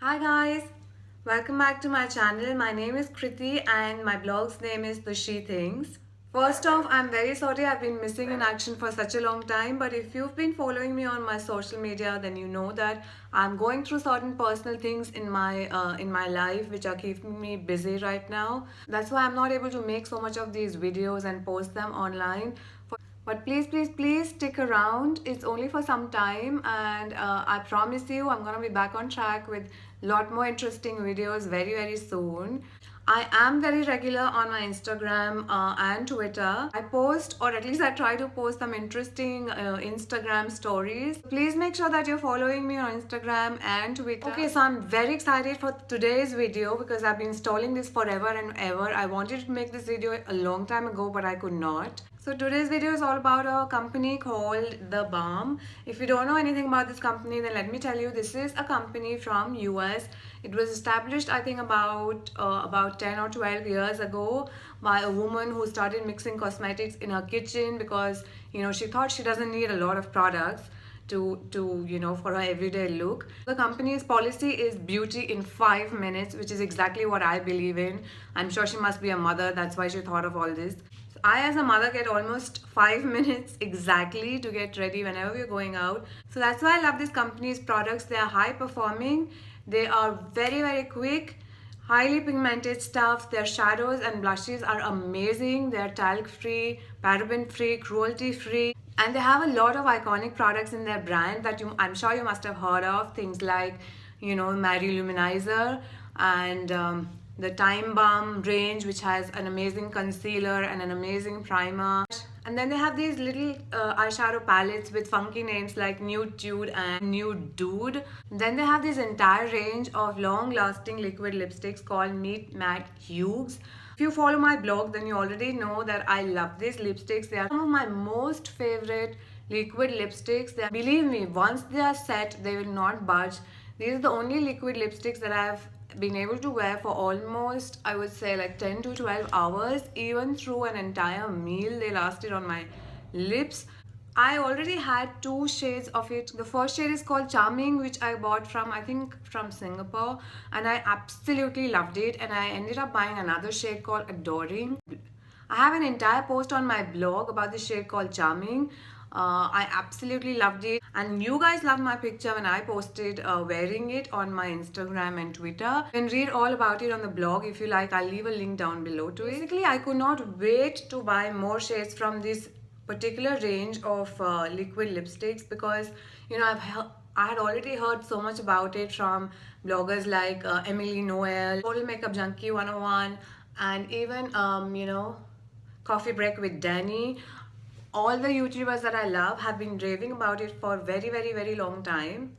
Hi guys, welcome back to my channel. My name is Kriti and my blog's name is The She Things. First off, I'm very sorry I've been missing in action for such a long time, but if you've been following me on my social media, then you know that I'm going through certain personal things in my life which are keeping me busy right now. That's why I'm not able to make so much of these videos and post them online. But please, please, please stick around. It's only for some time, and I promise you, I'm gonna be back on track with a lot more interesting videos very, very soon. I am very regular on my Instagram and Twitter. I post, or at least I try to post some interesting Instagram stories. Please make sure that you're following me on Instagram and Twitter. Okay, so I'm very excited for today's video because I've been stalling this forever and ever. I wanted to make this video a long time ago, but I could not. So today's video is all about a company called The Balm. If you don't know anything about this company, then let me tell you, this is a company from US. It was established, I think, about 10 or 12 years ago by a woman who started mixing cosmetics in her kitchen because she thought she doesn't need a lot of products to for her everyday look. The company's policy is beauty in 5 minutes, which is exactly what I believe in. I'm sure she must be a mother, that's why she thought of all this. I, as a mother, get almost 5 minutes exactly to get ready whenever we're going out. So that's why I love this company's products. They are high performing, they are very, very quick, highly pigmented stuff. Their shadows and blushes are amazing. They're talc free, paraben free, cruelty free. And they have a lot of iconic products in their brand that I'm sure you must have heard of. Things like, Marie Luminizer and the Time Balm range, which has an amazing concealer and an amazing primer. And then they have these little eyeshadow palettes with funky names like Nude Tude and Nude Dude. Then they have this entire range of long-lasting liquid lipsticks called Meet Matte Hues. If you follow my blog, then you already know that I love these lipsticks. They are some of my most favorite liquid lipsticks. Believe me, once they are set, they will not budge. These are the only liquid lipsticks that I've been able to wear for almost, I would say, like 10 to 12 hours. Even through an entire meal, they lasted on my lips. I already had two shades of it. The first shade is called Charming, which I bought from, I think, from Singapore, and I absolutely loved it. And I ended up buying another shade called Adoring. I have an entire post on my blog about the shade called Charming. I absolutely loved it, and you guys loved my picture when I posted wearing it on my Instagram and Twitter. You can read all about it on the blog if you like. I'll leave a link down below to it. Basically, I could not wait to buy more shades from this particular range of liquid lipsticks because I had already heard so much about it from bloggers like Emily Noel, Total Makeup Junkie 101, and even Coffee Break with Danny. All the YouTubers that I love have been raving about it for very, very, very long time.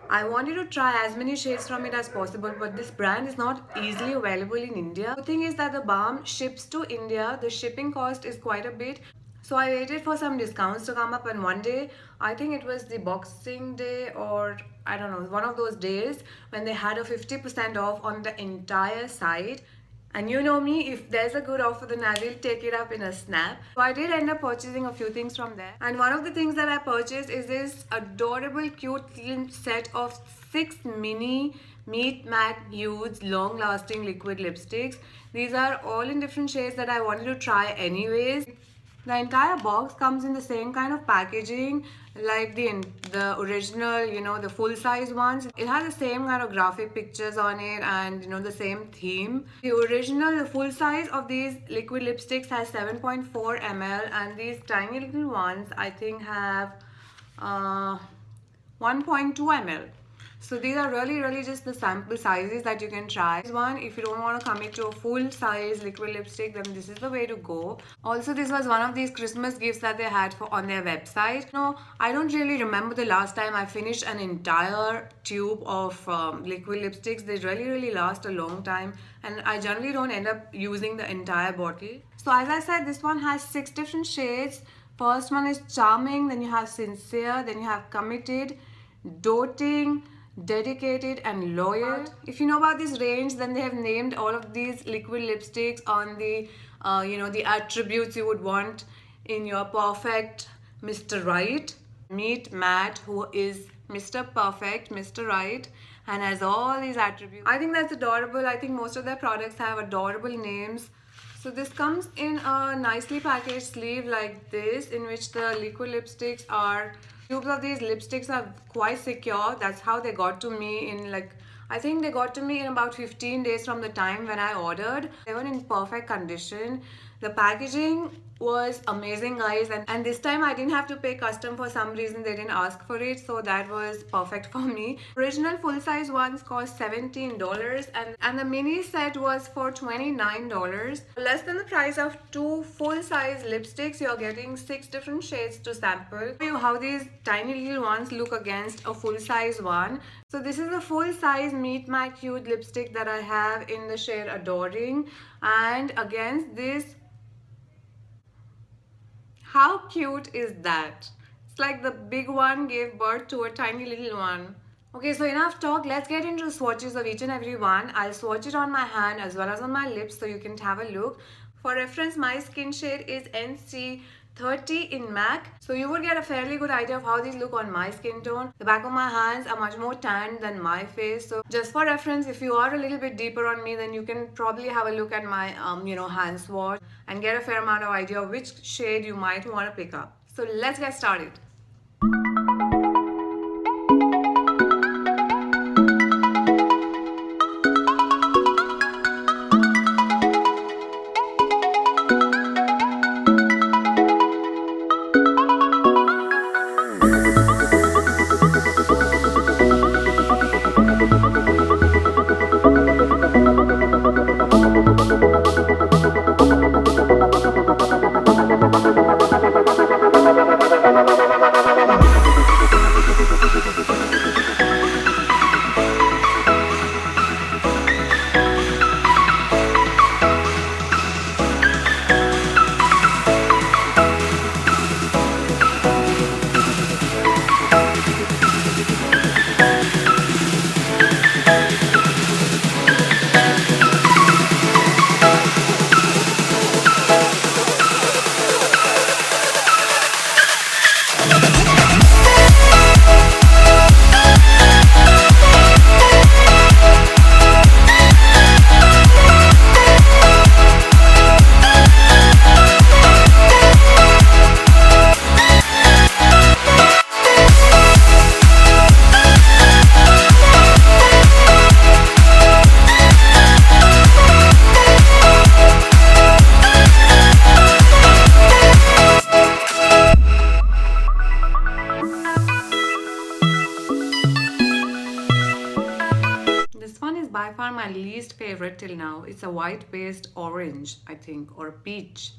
I wanted to try as many shades from it as possible, but this brand is not easily available in India. The thing is that the balm ships to India. The shipping cost is quite a bit. So I waited for some discounts to come up, and one day, I think it was the Boxing Day, or I don't know, one of those days when they had a 50% off on the entire site. And you know me, if there's a good offer, then I will take it up in a snap. So I did end up purchasing a few things from there. And one of the things that I purchased is this adorable, cute little set of 6 mini Meet Matte Hues long-lasting liquid lipsticks. These are all in different shades that I wanted to try anyways. The entire box comes in the same kind of packaging like the original, the full size ones. It has the same kind of graphic pictures on it and the same theme. The original, the full size of these liquid lipsticks has 7.4 ml, and these tiny little ones I think have 1.2 ml. So these are really just the sample sizes that you can try. This one, if you don't want to commit to a full size liquid lipstick, then this is the way to go. Also, this was one of these Christmas gifts that they had on their website. No, I don't really remember the last time I finished an entire tube of liquid lipsticks. They really last a long time, and I generally don't end up using the entire bottle. So as I said, this one has 6 different shades. First one is Charming, then you have Sincere, then you have Committed, Doting, Dedicated, and Loyal. If you know about this range, then they have named all of these liquid lipsticks on the the attributes you would want in your perfect Mr. Right. Meet Matt, who is Mr. Perfect, Mr. Right, and has all these attributes. I think that's adorable. I think most of their products have adorable names. So this comes in a nicely packaged sleeve like this, in which the liquid lipsticks are, tubes of these lipsticks are quite secure. That's how they got to me in like, I think they got to me in about 15 days from the time when I ordered. They were in perfect condition. The packaging was amazing, guys, and this time I didn't have to pay custom. For some reason they didn't ask for it, so that was perfect for me. Original full-size ones cost $17, and the mini set was for $29. Less than the price of two full-size lipsticks. You're getting 6 different shades to sample. Show you how these tiny little ones look against a full-size one. So this is a full-size Meet My Cute lipstick that I have in the shade Adoring, and against this, how cute is that? It's like the big one gave birth to a tiny little one. Okay, so enough talk. Let's get into swatches of each and every one. I'll swatch it on my hand as well as on my lips so you can have a look. For reference, my skin shade is NC30 in MAC. So you would get a fairly good idea of how these look on my skin tone. The back of my hands are much more tanned than my face. So just for reference, if you are a little bit deeper on me, then you can probably have a look at my hand swatch and get a fair amount of idea of which shade you might want to pick up. So let's get started. This one is by far my least favorite till now. It's a white based orange, I think, or peach.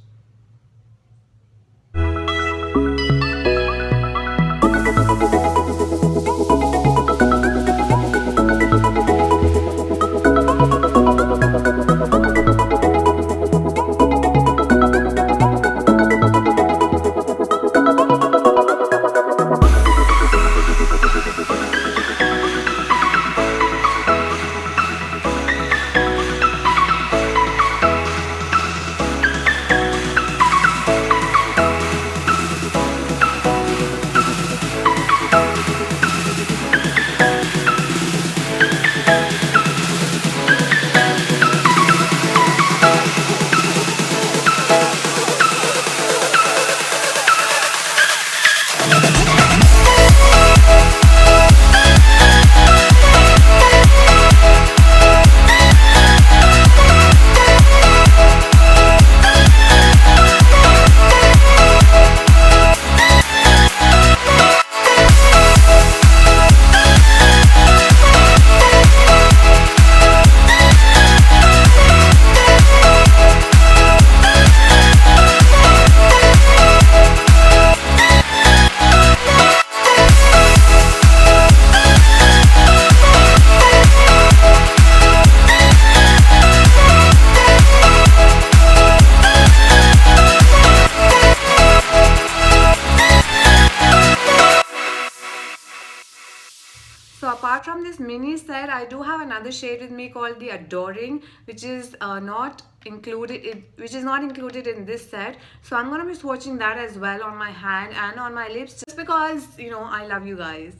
So apart from this mini set, I do have another shade with me called the Adoring, which is not included in this set. So I'm gonna be swatching that as well on my hand and on my lips, just because I love you guys.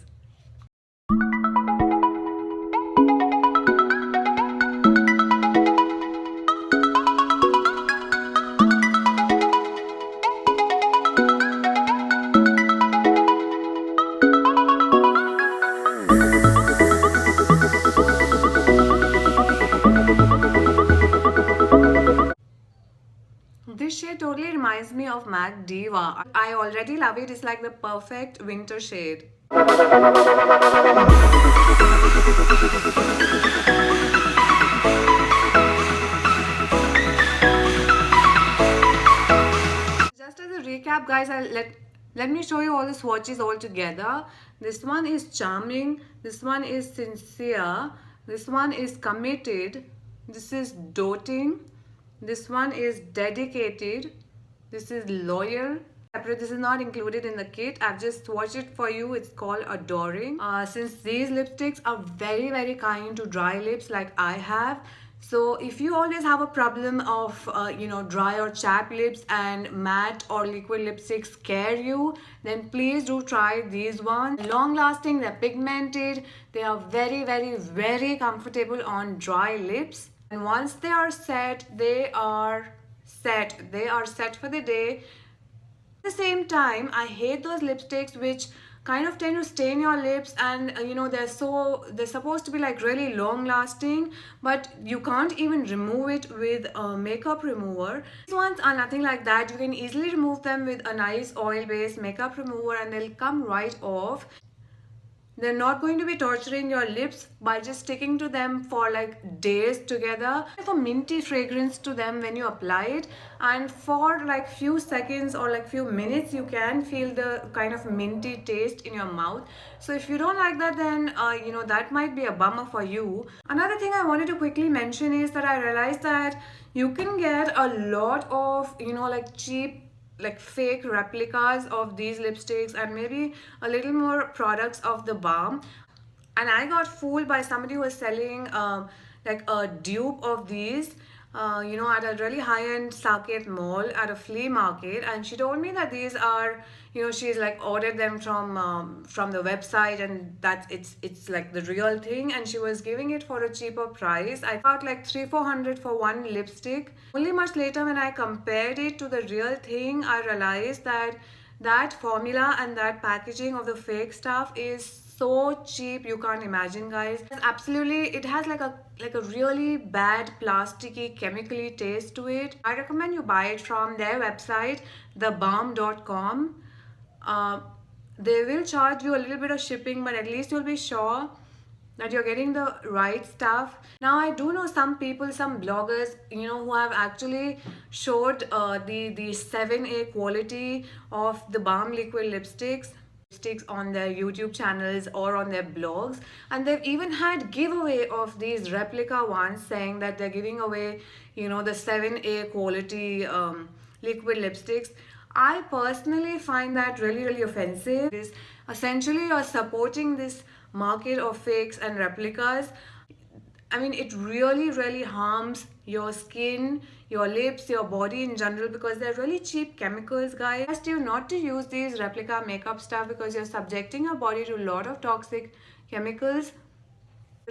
This shade totally reminds me of MAC Diva. I already love it. It's like the perfect winter shade. Just as a recap, guys, let me show you all the swatches all together. This one is charming. This one is sincere. This one is committed. This is doting. This one is dedicated. This is loyal. This is not included in the kit. I've just swatched it for you. It's called Adoring. Since these lipsticks are very, very kind to dry lips like I have, so if you always have a problem of dry or chapped lips and matte or liquid lipsticks scare you, then please do try these ones. Long lasting, they're pigmented, they are very, very, very comfortable on dry lips. And once they are set, they are set. They are set for the day. At the same time, I hate those lipsticks which kind of tend to stain your lips, and they're supposed to be like really long lasting, but you can't even remove it with a makeup remover. These ones are nothing like that. You can easily remove them with a nice oil based makeup remover and they'll come right off. They're not going to be torturing your lips by just sticking to them for like days together. Have a minty fragrance to them when you apply it, and for like few seconds or like few minutes you can feel the kind of minty taste in your mouth. So if you don't like that, then that might be a bummer for you. Another thing I wanted to quickly mention is that I realized that you can get a lot of like cheap, like fake replicas of these lipsticks and maybe a little more products of the balm. And I got fooled by somebody who was selling like a dupe of these at a really high-end Saket mall at a flea market, and she told me that these are, she's like ordered them from the website and that it's like the real thing, and she was giving it for a cheaper price. I got like 300-400 for one lipstick. Only much later when I compared it to the real thing, I realized that that formula and that packaging of the fake stuff is so cheap you can't imagine, guys. Absolutely, it has like a really bad plasticky chemically taste to it. I recommend you buy it from their website, thebalm.com. They will charge you a little bit of shipping, but at least you'll be sure that you're getting the right stuff. Now I do know some people, some bloggers, who have actually showed the 7A quality of the balm liquid lipsticks on their YouTube channels or on their blogs, and they've even had giveaway of these replica ones, saying that they're giving away the 7A quality liquid lipsticks. I personally find that really, really offensive. Is essentially you're supporting this market of fakes and replicas. I mean, it really, really harms your skin, your lips, your body in general, because they're really cheap chemicals, guys. I asked you not to use these replica makeup stuff because you're subjecting your body to a lot of toxic chemicals.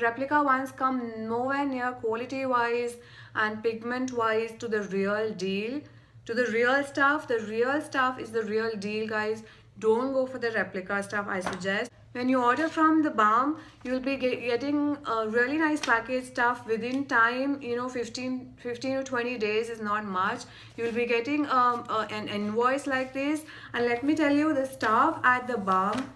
Replica ones come nowhere near quality wise and pigment wise to the real deal, to the real stuff. The real stuff is the real deal, guys. Don't go for the replica stuff, I suggest. When you order from the balm, you'll be getting a really nice package stuff within time. 15 to 20 days is not much. You'll be getting an invoice like this, and let me tell you, the staff at the balm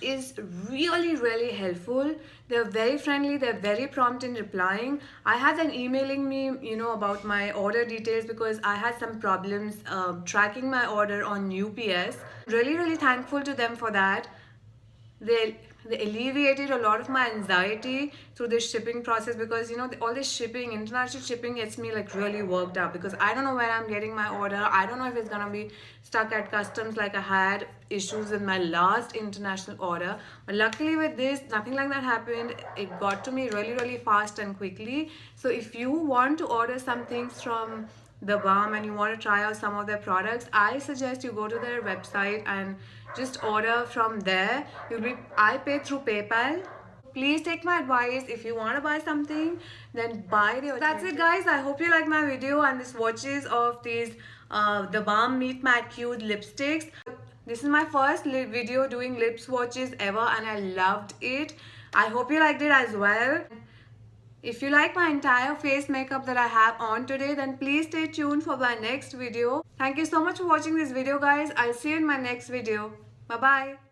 is really, really helpful. They're very friendly, they're very prompt in replying. I had them emailing me about my order details because I had some problems tracking my order on UPS. Really, really thankful to them for that. they alleviated a lot of my anxiety through this shipping process, because you know all this shipping, international shipping, gets me like really worked up, because I don't know where I'm getting my order. I don't know if it's gonna be stuck at customs like I had issues with my last international order. But luckily with this, nothing like that happened. It got to me really fast and quickly. So if you want to order some things from The Balm and you want to try out some of their products, I suggest you go to their website and just order from there. I pay through PayPal. Please take my advice. If you want to buy something, then buy the. That's it, guys. I hope you like my video and the swatches of these The Balm Meet Matte Cute lipsticks. This is my first video doing lip swatches ever, and I loved it. I hope you liked it as well. If you like my entire face makeup that I have on today, then please stay tuned for my next video. Thank you so much for watching this video, guys. I'll see you in my next video. Bye bye.